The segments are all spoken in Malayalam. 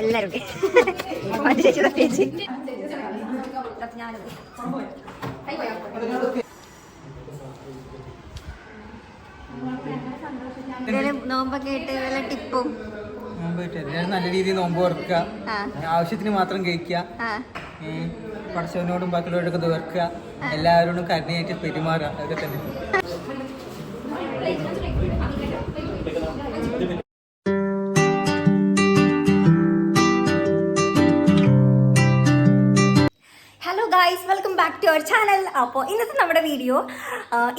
എല്ലാരും ചേച്ചി ചേച്ചി നോമ്പൊക്കെ ഇട്ട് വല്ല ടിപ്പും നല്ല രീതിയിൽ നോമ്പ് തുറക്കുക, ആവശ്യത്തിന് മാത്രം കഴിക്കുക, പഠിച്ചവനോടും ബാക്കിയുള്ളവരോടൊക്കെ തീർക്കുക, എല്ലാവരോടും കരുണയായിട്ട് പെരുമാറുക, അതൊക്കെ തന്നെ. Guys, welcome back to our channel. അപ്പോൾ ഇന്നത്തെ നമ്മുടെ വീഡിയോ,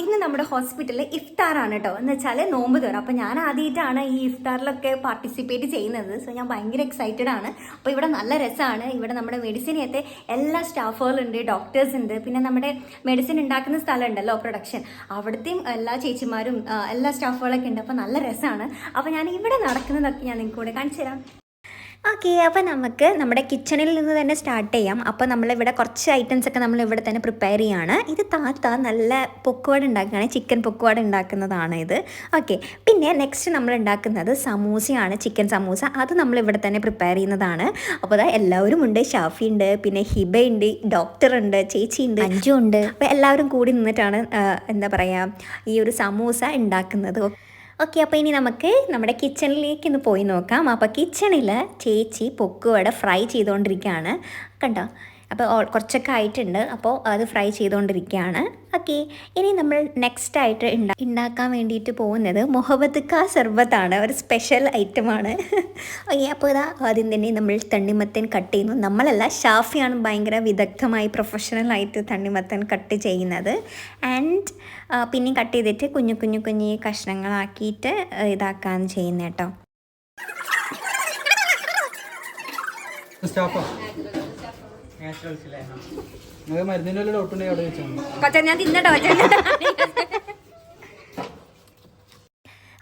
ഇന്ന് നമ്മുടെ ഹോസ്പിറ്റലിൽ ഇഫ്താറാണ് കേട്ടോ. എന്ന് വെച്ചാൽ നോമ്പ് തുറ. അപ്പോൾ ഞാൻ ആദ്യമായിട്ടാണ് ഈ ഇഫ്താറിലൊക്കെ പാർട്ടിസിപ്പേറ്റ് ചെയ്യുന്നത്. സോ ഞാൻ ഭയങ്കര എക്സൈറ്റഡ് ആണ്. അപ്പോൾ ഇവിടെ നല്ല രസമാണ്. ഇവിടെ നമ്മുടെ മെഡിസിനത്തെ എല്ലാ സ്റ്റാഫുകളുണ്ട്, ഡോക്ടേഴ്സ് ഉണ്ട്, പിന്നെ നമ്മുടെ മെഡിസിൻ ഉണ്ടാക്കുന്ന സ്ഥലം ഉണ്ടല്ലോ, പ്രൊഡക്ഷൻ, അവിടുത്തെയും എല്ലാ ചേച്ചിമാരും എല്ലാ സ്റ്റാഫുകളൊക്കെ ഉണ്ട്. അപ്പോൾ നല്ല രസമാണ്. അപ്പോൾ ഞാൻ ഇവിടെ നടക്കുന്നതൊക്കെ ഞാൻ നിങ്ങൾക്ക് കൂടെ കാണിച്ചു തരാം. ഓക്കെ, അപ്പോൾ നമുക്ക് നമ്മുടെ കിച്ചണിൽ നിന്ന് തന്നെ സ്റ്റാർട്ട് ചെയ്യാം. അപ്പോൾ നമ്മളിവിടെ കുറച്ച് ഐറ്റംസൊക്കെ നമ്മൾ ഇവിടെ തന്നെ പ്രിപ്പയർ ചെയ്യുകയാണ്. ഇത് താത്ത നല്ല പൊക്കുവട ഉണ്ടാക്കുകയാണ്, ചിക്കൻ പൊക്കുവട ഉണ്ടാക്കുന്നതാണ് ഇത്. ഓക്കെ, പിന്നെ നെക്സ്റ്റ് നമ്മൾ ഉണ്ടാക്കുന്നത് സമൂസയാണ്, ചിക്കൻ സമൂസ. അത് നമ്മളിവിടെ തന്നെ പ്രിപ്പയർ ചെയ്യുന്നതാണ്. അപ്പോൾ അതാ എല്ലാവരും ഉണ്ട്. ഷാഫി ഉണ്ട്, പിന്നെ ഹിബയുണ്ട്, ഡോക്ടറുണ്ട്, ചേച്ചിയുണ്ട്, അഞ്ജു ഉണ്ട്. അപ്പോൾ എല്ലാവരും കൂടി നിന്നിട്ടാണ് എന്താ പറയുക ഈ ഒരു സമൂസ ഉണ്ടാക്കുന്നത്. ഓക്കെ, അപ്പോൾ ഇനി നമുക്ക് നമ്മുടെ കിച്ചണിലേക്ക് ഒന്ന് പോയി നോക്കാം. അപ്പോൾ കിച്ചണിൽ ചേച്ചി പൊക്കുവട ഫ്രൈ ചെയ്തുകൊണ്ടിരിക്കുകയാണ് കണ്ടോ. അപ്പോൾ കുറച്ചൊക്കെ ആയിട്ടുണ്ട്. അപ്പോൾ അത് ഫ്രൈ ചെയ്തുകൊണ്ടിരിക്കുകയാണ്. ഓക്കെ, ഇനി നമ്മൾ നെക്സ്റ്റ് ആയിട്ട് ഉണ്ടാക്കാൻ വേണ്ടിയിട്ട് പോകുന്നത് മുഹബത്ത് കാ സർബത്താണ്. ഒരു സ്പെഷ്യൽ ഐറ്റമാണ്. ഓക്കെ, അപ്പോൾ ഇതാ ആദ്യം തന്നെ നമ്മൾ തണ്ണിമത്തൻ കട്ട് ചെയ്യുന്നു. നമ്മളല്ല, ഷാഫിയാണ് ഭയങ്കര വിദഗ്ധമായി പ്രൊഫഷണലായിട്ട് തണ്ണിമത്തൻ കട്ട് ചെയ്യുന്നത്. ആൻഡ് പിന്നെ കട്ട് ചെയ്തിട്ട് കുഞ്ഞു കുഞ്ഞു കുഞ്ഞു കഷ്ണങ്ങളാക്കിയിട്ട് ഇതാക്കാൻ ചെയ്യുന്നത് കേട്ടോ.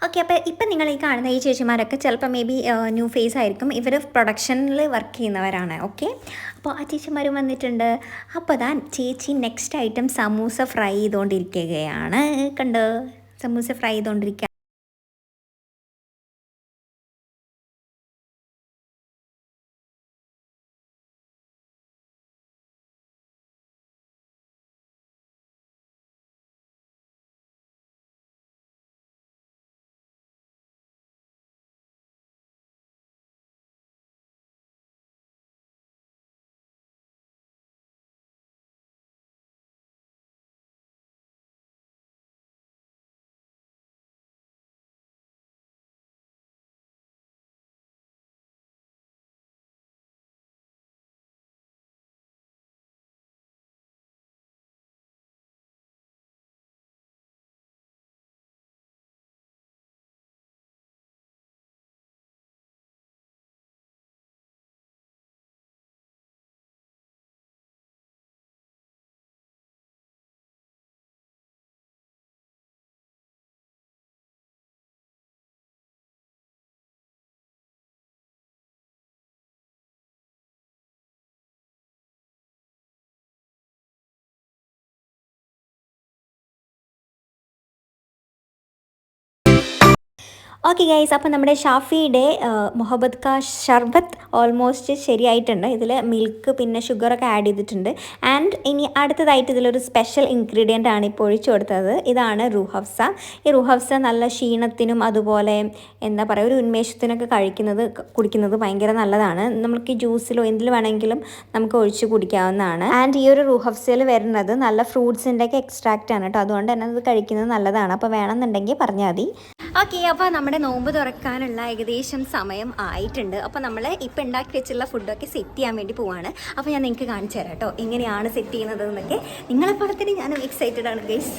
ഓക്കെ, അപ്പോൾ ഇപ്പം നിങ്ങൾ ഈ കാണുന്ന ഈ ചേച്ചിമാരൊക്കെ ചിലപ്പോൾ മേ ബി ന്യൂ ഫേസ് ആയിരിക്കും. ഇവർ പ്രൊഡക്ഷനിൽ വർക്ക് ചെയ്യുന്നവരാണ്. ഓക്കെ, അപ്പോൾ ആ ചേച്ചിമാരും വന്നിട്ടുണ്ട്. അപ്പോൾ അതാ ചേച്ചി നെക്സ്റ്റ് ഐറ്റം സമൂസ ഫ്രൈ ചെയ്തുകൊണ്ടിരിക്കുകയാണ്. കണ്ടോ, സമൂസ ഫ്രൈ ചെയ്തുകൊണ്ടിരിക്കുക. ഓക്കെ ഗൈസ്, അപ്പോൾ നമ്മുടെ ഷാഫിയുടെ മുഹബത്ത് കാ ഷർബത്ത് ഓൾമോസ്റ്റ് ശരിയായിട്ടുണ്ട്. ഇതിൽ മിൽക്ക് പിന്നെ ഷുഗറൊക്കെ ആഡ് ചെയ്തിട്ടുണ്ട്. ആൻഡ് ഇനി അടുത്തതായിട്ട് ഇതിലൊരു സ്പെഷ്യൽ ഇൻഗ്രീഡിയൻ്റ് ആണ് ഇപ്പോൾ ഒഴിച്ചു കൊടുത്തത്. ഇതാണ് റൂഹഫ്സ. ഈ റൂഹഫ്സ നല്ല ക്ഷീണത്തിനും അതുപോലെ എന്താ പറയുക ഒരു ഉന്മേഷത്തിനൊക്കെ കുടിക്കുന്നത് ഭയങ്കര നല്ലതാണ്. നമുക്ക് ജ്യൂസിലോ എന്തിൽ വേണമെങ്കിലും നമുക്ക് ഒഴിച്ച് കുടിക്കാവുന്നതാണ്. ആൻഡ് ഈ ഒരു റൂഹഫ്സയിൽ വരുന്നത് നല്ല ഫ്രൂട്ട്സിൻ്റെയൊക്കെ എക്സ്ട്രാക്റ്റ് ആണ് കേട്ടോ. അതുകൊണ്ട് തന്നെ അത് കഴിക്കുന്നത് നല്ലതാണ്. അപ്പോൾ വേണമെന്നുണ്ടെങ്കിൽ പറഞ്ഞാൽ മതി. ഓക്കെ, അപ്പോൾ നമ്മുടെ നോമ്പ് തുറക്കാനുള്ള ഏകദേശം സമയം ആയിട്ടുണ്ട്. അപ്പോൾ നമ്മൾ ഇപ്പോൾ ഉണ്ടാക്കി വെച്ചുള്ള ഫുഡൊക്കെ സെറ്റ് ചെയ്യാൻ വേണ്ടി പോവാണ്. അപ്പോൾ ഞാൻ നിങ്ങൾക്ക് കാണിച്ചു തരാം കേട്ടോ എങ്ങനെയാണ് സെറ്റ് ചെയ്യുന്നത് എന്നൊക്കെ. നിങ്ങളെപ്പോലെ തന്നെ ഞാനും എക്സൈറ്റഡ് ആണ് ഗൈസ്.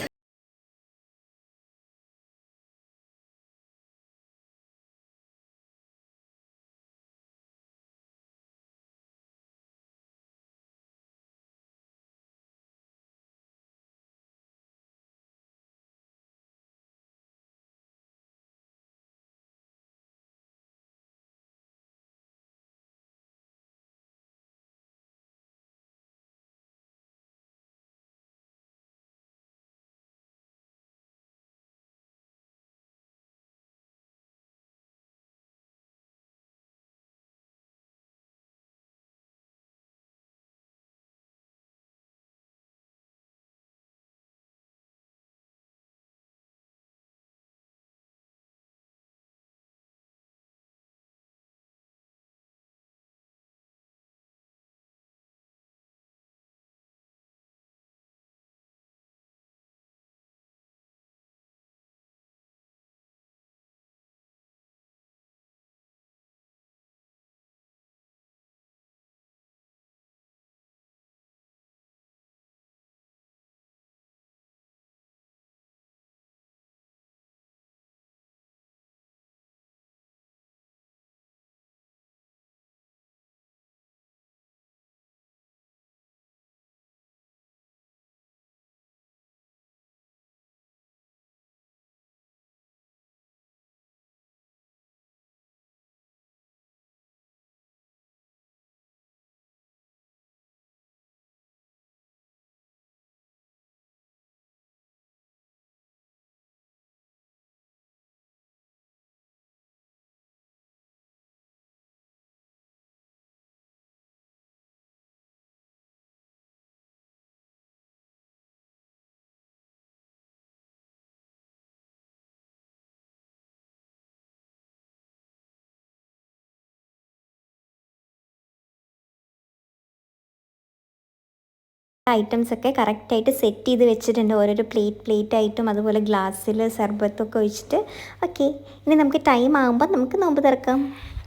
ഐറ്റംസ് ഒക്കെ കറക്റ്റായിട്ട് സെറ്റ് ചെയ്ത് വെച്ചിട്ടുണ്ട്. ഓരോരോ പ്ലേറ്റ് ആയിട്ടും അതുപോലെ ഗ്ലാസ്സിൽ സർബത്തൊക്കെ ഒഴിച്ചിട്ട്. ഓക്കെ, ഇനി നമുക്ക് ടൈം ആകുമ്പോൾ നമുക്ക് നോമ്പ് തുറക്കാം.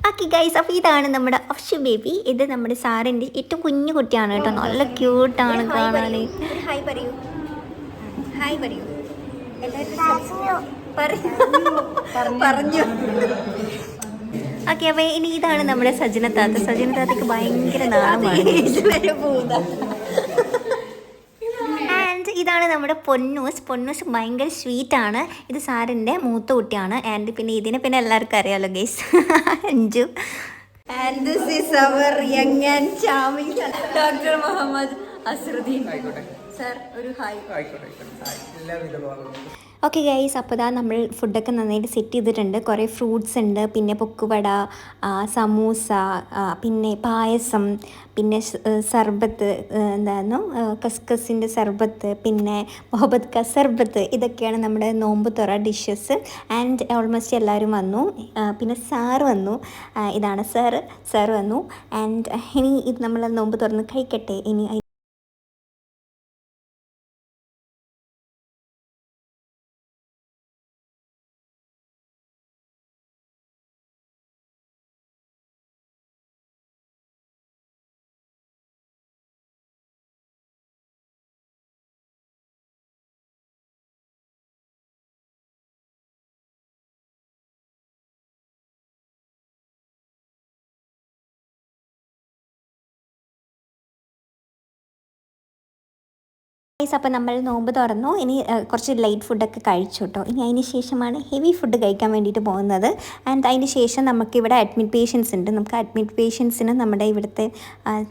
ഓക്കെ ഗൈസ്, അപ്പോൾ ഇതാണ് നമ്മുടെ അഫ്ഷു ബേബി. ഇത് നമ്മുടെ സാറിൻ്റെ ഏറ്റവും കുഞ്ഞു കുട്ടിയാണ് കേട്ടോ. നല്ല ക്യൂട്ടാണ് കാണാൻ. ഹായ് പറയൂ, ഹായ് പറയൂ. പറഞ്ഞു. ഓക്കെ, അപ്പോൾ ഇനി ഇതാണ് നമ്മുടെ സജന താത്തയ്ക്ക് ഭയങ്കര നാളമാണ്. ആൻഡ് ഇതാണ് നമ്മുടെ പൊന്നൂസ് ഭയങ്കര സ്വീറ്റാണ്. ഇത് സാറിൻ്റെ മൂത്ത കുട്ടിയാണ്. ആൻഡ് പിന്നെ ഇതിനെ പിന്നെ എല്ലാവർക്കും അറിയാമല്ലോ ഗൈസ്, അഞ്ചു. And this is our young and charming doctor Muhammad Asruddin sir. ഒരു ഹായ്. ഓക്കെ ഗൈസ്, അപ്പോൾ ഇതാ നമ്മൾ ഫുഡൊക്കെ നന്നായിട്ട് സെറ്റ് ചെയ്തിട്ടുണ്ട്. കുറേ ഫ്രൂട്ട്സ് ഉണ്ട്, പിന്നെ പൊക്കുവട, സമൂസ, പിന്നെ പായസം, പിന്നെ സർബത്ത്, എന്തായിരുന്നു കസ്കസിൻ്റെ സർബത്ത്, പിന്നെ മുഹബത്ത് ക സർബത്ത്. ഇതൊക്കെയാണ് നമ്മുടെ നോമ്പ് തുറ ഡിഷസ്. ആൻഡ് ഓൾമോസ്റ്റ് എല്ലാവരും വന്നു. പിന്നെ സാറ് വന്നു. ഇതാണ് സാറ് വന്നു. ആൻഡ് ഇനി ഇത് നമ്മൾ നോമ്പ് തുറന്ന് കഴിക്കട്ടെ. ഇനി അപ്പോൾ നമ്മൾ നോമ്പ് തുറന്നു. ഇനി കുറച്ച് ലൈറ്റ് ഫുഡൊക്കെ കഴിച്ചു കേട്ടോ. ഇനി അതിന് ശേഷമാണ് ഹെവി ഫുഡ് കഴിക്കാൻ വേണ്ടിയിട്ട് പോകുന്നത്. ആൻഡ് അതിന് ശേഷം നമുക്കിവിടെ അഡ്മിറ്റ് പേഷ്യൻസ് ഉണ്ട്. നമുക്ക് അഡ്മിറ്റ് പേഷ്യൻസിന് നമ്മുടെ ഇവിടുത്തെ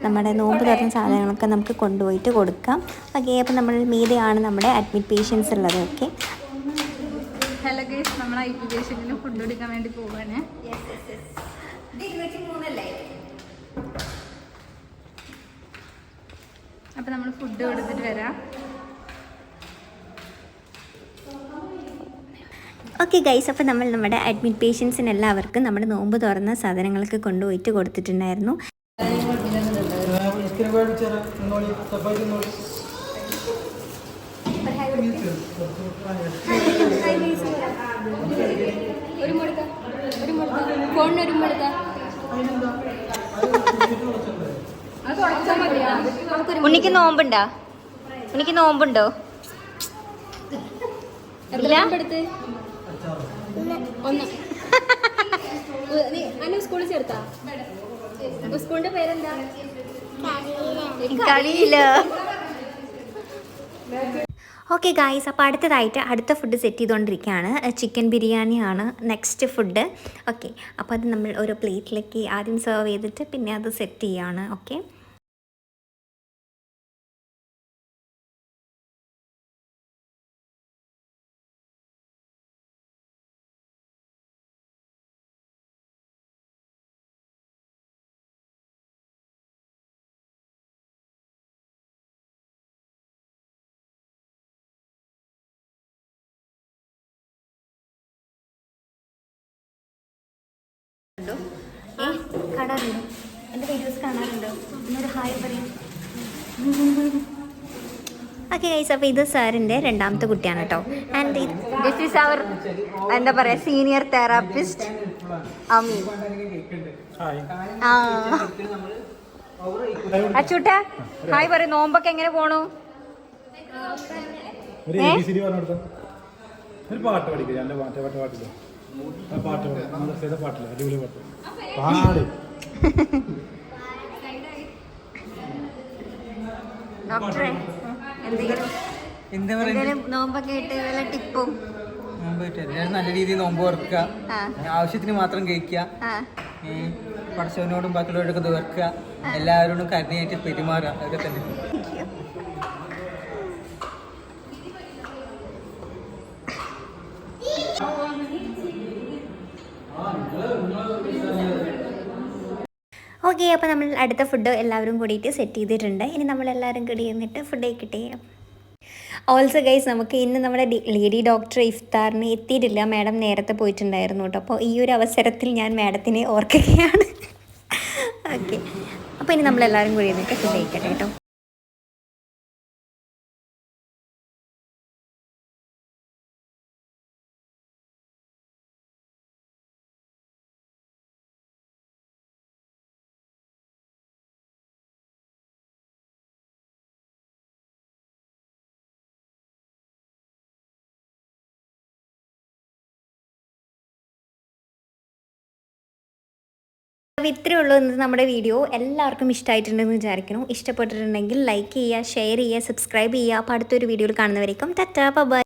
നമ്മുടെ നോമ്പ് തുറന്ന സാധനങ്ങളൊക്കെ നമുക്ക് കൊണ്ടുപോയിട്ട് കൊടുക്കാം. ഓക്കെ, അപ്പോൾ നമ്മൾ മീതെയാണ് നമ്മുടെ അഡ്മിറ്റ് പേഷ്യൻസ് ഉള്ളത്. ഓക്കെ, ഹലോ ഗൈസ്, നമ്മൾ ഐ പി പേഷ്യൻറ്റിന് ഫുഡ് കൊടുക്കാൻ വേണ്ടി പോവാണ്. അപ്പോൾ നമ്മൾ ഫുഡ് കൊടുത്തിട്ട് വരാം. ഓക്കെ ഗൈസ്, അപ്പോൾ നമ്മൾ നമ്മുടെ അഡ്മിറ്റ് പേഷ്യൻസിന് എല്ലാവർക്കും നമ്മുടെ നോമ്പ് തുറന്ന സാധനങ്ങളൊക്കെ കൊണ്ടുപോയിട്ട് കൊടുത്തിട്ടുണ്ടായിരുന്നു. ഉണ്ണിക്ക് നോമ്പുണ്ടോ? സ്കൂളിൽ ചേർത്താ? സ്കൂളിന്റെ പേരെന്താ? കളിയില്ല. ഓക്കെ ഗായ്സ്, അപ്പോൾ അടുത്ത ഫുഡ് സെറ്റ് ചെയ്തുകൊണ്ടിരിക്കുകയാണ്. ചിക്കൻ ബിരിയാണിയാണ് നെക്സ്റ്റ് ഫുഡ്. ഓക്കെ, അപ്പോൾ അത് നമ്മൾ ഓരോ പ്ലേറ്റിലേക്ക് ആദ്യം സെർവ് ചെയ്തിട്ട് പിന്നെ അത് സെറ്റ് ചെയ്യുകയാണ്. ഓക്കെ, കാണാറുണ്ടോ? എൻ്റെ വീഡിയോസ് കാണാറുണ്ടോ? എന്നൊരു ഹായ് പറയും. ഓക്കെ ഗൈസ്, അപ്പോൾ ഇത് സാറിൻ്റെ രണ്ടാമത്തെ കുട്ടിയാണ് കേട്ടോ. ആൻഡ് ദിസ് ഈസ് അവർ എന്താ പറയുക സീനിയർ തെറാപ്പിസ്റ്റ് അമീൻ. അച്ചൂട്ട ഹായ് പറയും. നോമ്പൊക്കെ എങ്ങനെ പോണു? ഒരു പാട്ട് പഠിക്കുക. എൻ്റെ പാട്ടില്ല പാട്ടില്ല പാട്ടില്ല അടിപൊളി പാട്ട് ഡോക്ടറെ എന്തെങ്കിലും നോമ്പൊക്കെ ഇട്ട് വല്ല ടിപ്പും? നല്ല രീതിയിൽ നോമ്പ് തുറക്കുക, ആവശ്യത്തിന് മാത്രം കഴിക്കുക, പടച്ചവനോടും ബാക്കിയുള്ളവരോടൊക്കെ തീർക്കുക, എല്ലാവരോടും കരുണയായിട്ട് പെരുമാറുക, അതൊക്കെ തന്നെ. ഓക്കെ, അപ്പോൾ നമ്മൾ അടുത്ത ഫുഡ് എല്ലാവരും കൂടിയിട്ട് സെറ്റ് ചെയ്തിട്ടുണ്ട്. ഇനി നമ്മളെല്ലാവരും കൂടി ഇരുന്നിട്ട് ഫുഡ് കഴിക്കട്ടെ. ഓൾസോ ഗൈസ്, നമുക്ക് ഇന്ന് നമ്മുടെ ലേഡി ഡോക്ടർ ഇഫ്താറിന് എത്തിയിട്ടില്ല. മാഡം നേരത്തെ പോയിട്ടുണ്ടായിരുന്നു കേട്ടോ. അപ്പോൾ ഈ ഒരു അവസരത്തിൽ ഞാൻ മാഡത്തിനെ ഓർക്കുകയാണ്. ഓക്കെ, അപ്പോൾ ഇനി നമ്മളെല്ലാവരും കൂടി ഇരുന്നിട്ട് ഫുഡ് കഴിക്കട്ടെ കേട്ടോ. അപ്പോൾ ഇത്രയേ ഉള്ളൂ ഇന്നത്തെ നമ്മുടെ വീഡിയോ. എല്ലാവർക്കും ഇഷ്ടമായിട്ടുണ്ടെന്ന് വിചാരിക്കുന്നു. ഇഷ്ടപ്പെട്ടിട്ടുണ്ടെങ്കിൽ ലൈക്ക് ചെയ്യുക, ഷെയർ ചെയ്യുക, സബ്സ്ക്രൈബ് ചെയ്യുക. അപ്പോൾ അടുത്തൊരു വീഡിയോയിൽ കാണുന്നവരേക്കും ടാറ്റാ ബൈ.